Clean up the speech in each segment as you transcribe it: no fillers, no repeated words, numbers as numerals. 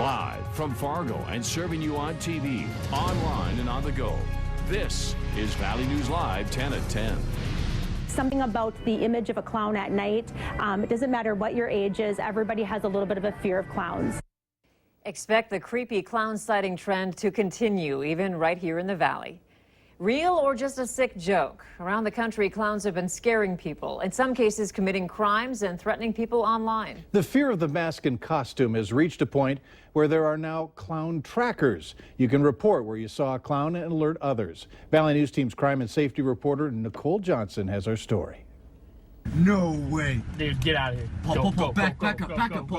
Live from Fargo and serving you on TV, online, and on the go. This is Valley News Live 10 at 10. Something about the image of a clown at night. It doesn't matter what your age is, everybody has a little bit of a fear of clowns. Expect the creepy clown sighting trend to continue, even right here in the Valley. Real or just a sick joke? Around the country, clowns have been scaring people, in some cases committing crimes and threatening people online. The fear of the mask and costume has reached a point where there are now clown trackers. You can report where you saw a clown and alert others. Valley News Team's crime and safety reporter Nicole Johnson has our story. No way. Dude, get out of here. Back up.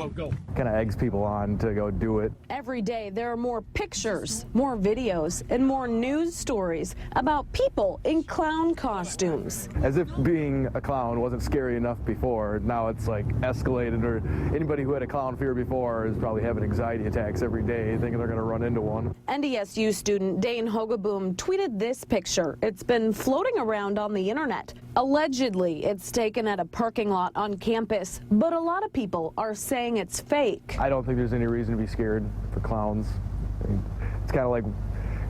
Kind of eggs people on to go do it. Every day there are more pictures, more videos, and more news stories about people in clown costumes. As if being a clown wasn't scary enough before, now it's like escalated, or anybody who had a clown fear before is probably having anxiety attacks every day thinking they're going to run into one. NDSU student Dane Hogaboom tweeted this picture. It's been floating around on the internet. Allegedly, it's taken at a parking lot on campus, but a lot of people are saying it's fake. I don't think there's any reason to be scared for clowns. I mean, it's kind of like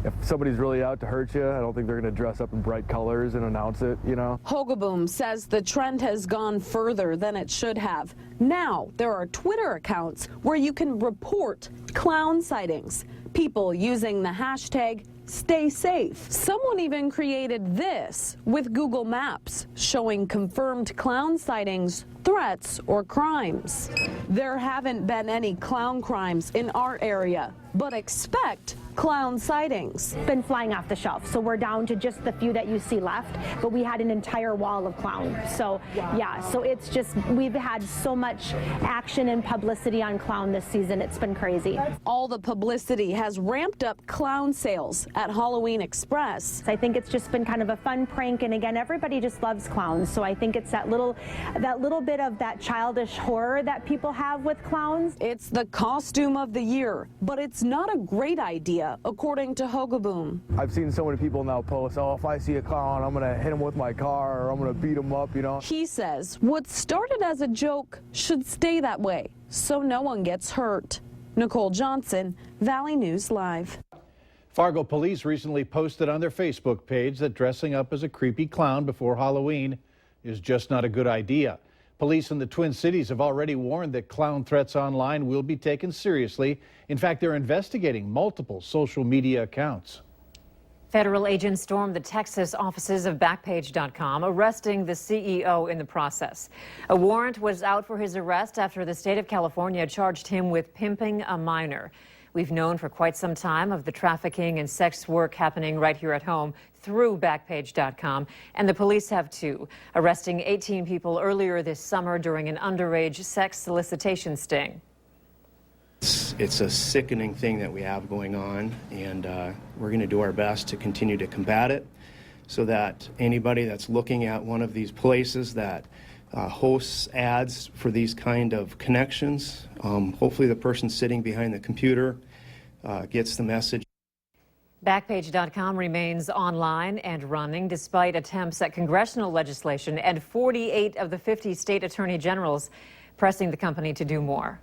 if somebody's really out to hurt you, I don't think they're going to dress up in bright colors and announce it, you know. Hogaboom says the trend has gone further than it should have. Now there are Twitter accounts where you can report clown sightings. People using the hashtag Stay safe. Someone even created this with Google Maps, showing confirmed clown sightings, threats, or crimes. There haven't been any clown crimes in our area, but expect clown sightings. Been flying off the shelf, so we're down to just the few that you see left, but we had an entire wall of clowns. So yeah, so it's just, we've had so much action and publicity on clown this season. It's been crazy. All the publicity has ramped up clown sales at Halloween Express. I think it's just been kind of a fun prank, and again, everybody just loves clowns, so I think it's that little bit of that childish horror that people have with clowns. It's the costume of the year, but it's not a great idea, according to Hogaboom. I've seen so many people now post, oh, if I see a clown, I'm going to hit him with my car, or I'm going to beat him up, you know. He says what started as a joke should stay that way, so no one gets hurt. Nicole Johnson, Valley News Live. Fargo police recently posted on their Facebook page that dressing up as a creepy clown before Halloween is just not a good idea. Police in the Twin Cities have already warned that clown threats online will be taken seriously. In fact, they're investigating multiple social media accounts. Federal agents stormed the Texas offices of Backpage.com, arresting the CEO in the process. A warrant was out for his arrest after the state of California charged him with pimping a minor. We've known for quite some time of the trafficking and sex work happening right here at home through Backpage.com, and the police have too, arresting 18 people earlier this summer during an underage sex solicitation sting. It's a sickening thing that we have going on, and we're going to do our best to continue to combat it so that anybody that's looking at one of these places that hosts ads for these kind of connections, hopefully the person sitting behind the computer gets the message. Backpage.com remains online and running despite attempts at congressional legislation and 48 of the 50 state attorney generals pressing the company to do more.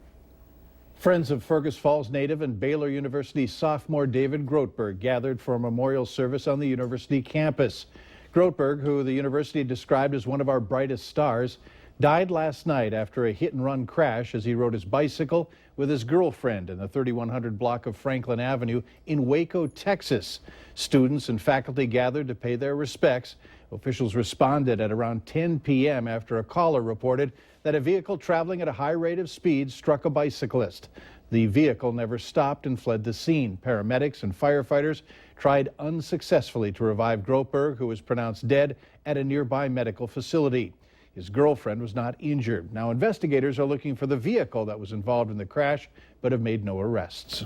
Friends of Fergus Falls native and Baylor University sophomore David Groteberg gathered for a memorial service on the university campus. Groteberg, who the university described as one of our brightest stars, died last night after a hit-and-run crash as he rode his bicycle with his girlfriend in the 3100 block of Franklin Avenue in Waco, Texas. Students and faculty gathered to pay their respects. Officials responded at around 10 p.m. after a caller reported that a vehicle traveling at a high rate of speed struck a bicyclist. The vehicle never stopped and fled the scene. Paramedics and firefighters tried unsuccessfully to revive Groteberg, who was pronounced dead at a nearby medical facility. His girlfriend was not injured. Now investigators are looking for the vehicle that was involved in the crash, but have made no arrests.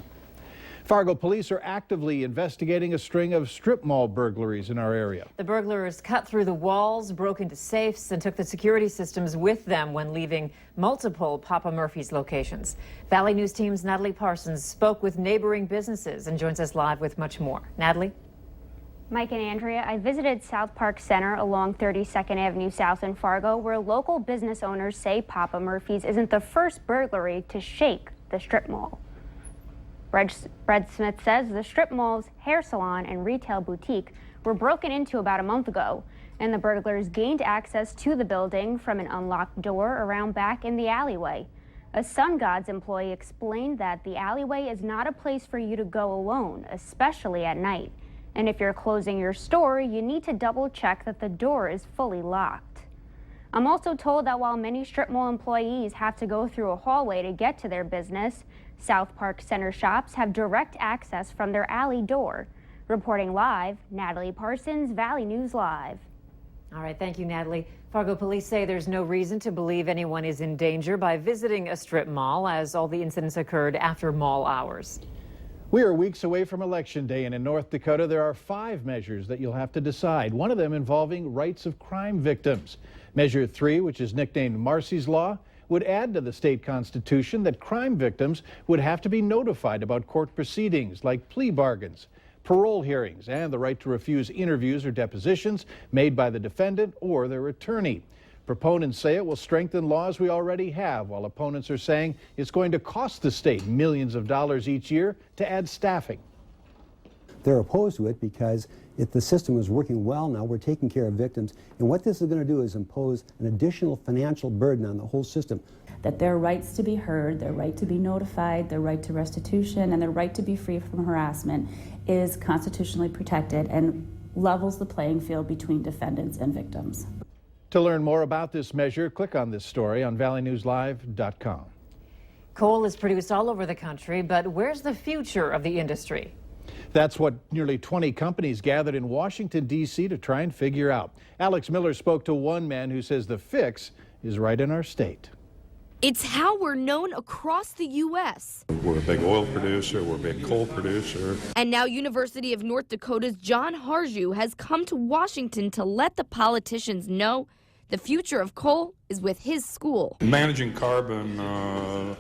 Fargo police are actively investigating a string of strip mall burglaries in our area. The burglars cut through the walls, broke into safes, and took the security systems with them when leaving multiple Papa Murphy's locations. Valley News Team's Natalie Parsons spoke with neighboring businesses and joins us live with much more. Natalie? Mike and Andrea, I visited South Park Center along 32nd Avenue South in Fargo, where local business owners say Papa Murphy's isn't the first burglary to shake the strip mall. Brad Smith says the strip mall's hair salon and retail boutique were broken into about a month ago, and the burglars gained access to the building from an unlocked door around back in the alleyway. A Sun Gods employee explained that the alleyway is not a place for you to go alone, especially at night. And if you're closing your store, you need to double check that the door is fully locked. I'm also told that while many strip mall employees have to go through a hallway to get to their business, South Park Center shops have direct access from their alley door. Reporting live, Natalie Parsons, Valley News Live. All right, thank you, Natalie. Fargo police say there's no reason to believe anyone is in danger by visiting a strip mall, as all the incidents occurred after mall hours. We are weeks away from Election Day, and in North Dakota there are 5 measures that you'll have to decide, one of them involving rights of crime victims. Measure 3, which is nicknamed Marcy's Law, would add to the state constitution that crime victims would have to be notified about court proceedings like plea bargains, parole hearings, and the right to refuse interviews or depositions made by the defendant or their attorney. Proponents say it will strengthen laws we already have, while opponents are saying it's going to cost the state millions of dollars each year to add staffing. They're opposed to it because if the system is working well now, we're taking care of victims, and what this is going to do is impose an additional financial burden on the whole system. That their rights to be heard, their right to be notified, their right to restitution, and their right to be free from harassment is constitutionally protected and levels the playing field between defendants and victims. To learn more about this measure, click on this story on valleynewslive.com. Coal is produced all over the country, but where's the future of the industry? That's what nearly 20 companies gathered in Washington, D.C. to try and figure out. Alex Miller spoke to one man who says the fix is right in our state. It's how we're known across the U.S. We're a big oil producer, we're a big coal producer. And now University of North Dakota's John Harju has come to Washington to let the politicians know the future of coal is with his school. Managing carbon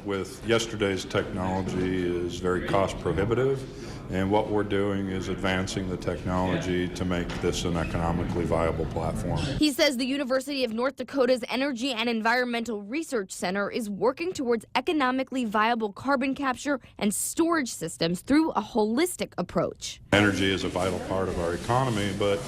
with yesterday's technology is very cost prohibitive. And what we're doing is advancing the technology to make this an economically viable platform. He says the University of North Dakota's Energy and Environmental Research Center is working towards economically viable carbon capture and storage systems through a holistic approach. Energy is a vital part of our economy, but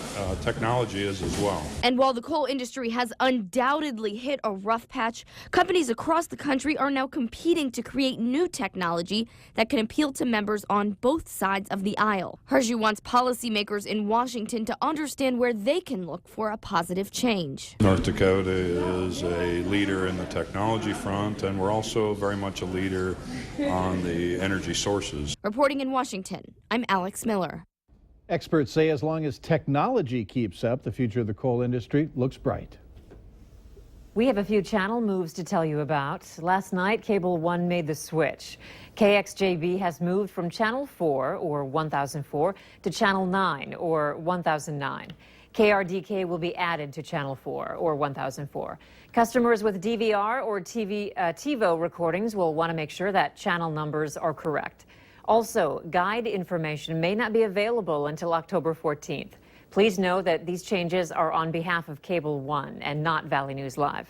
technology is as well. And while the coal industry has undoubtedly hit a rough patch, companies across the country are now competing to create new technology that can appeal to members on both sides of the aisle. Harju wants policymakers in Washington to understand where they can look for a positive change. North Dakota is a leader in the technology front, and we're also very much a leader on the energy sources. Reporting in Washington, I'm Alex Miller. Experts say as long as technology keeps up, the future of the coal industry looks bright. We have a few channel moves to tell you about. Last night, Cable 1 made the switch. KXJB has moved from Channel 4, or 1004, to Channel 9, or 1009. KRDK will be added to Channel 4, or 1004. Customers with DVR or TiVo recordings will want to make sure that channel numbers are correct. Also, guide information may not be available until October 14th. Please know that these changes are on behalf of Cable 1 and not Valley News Live.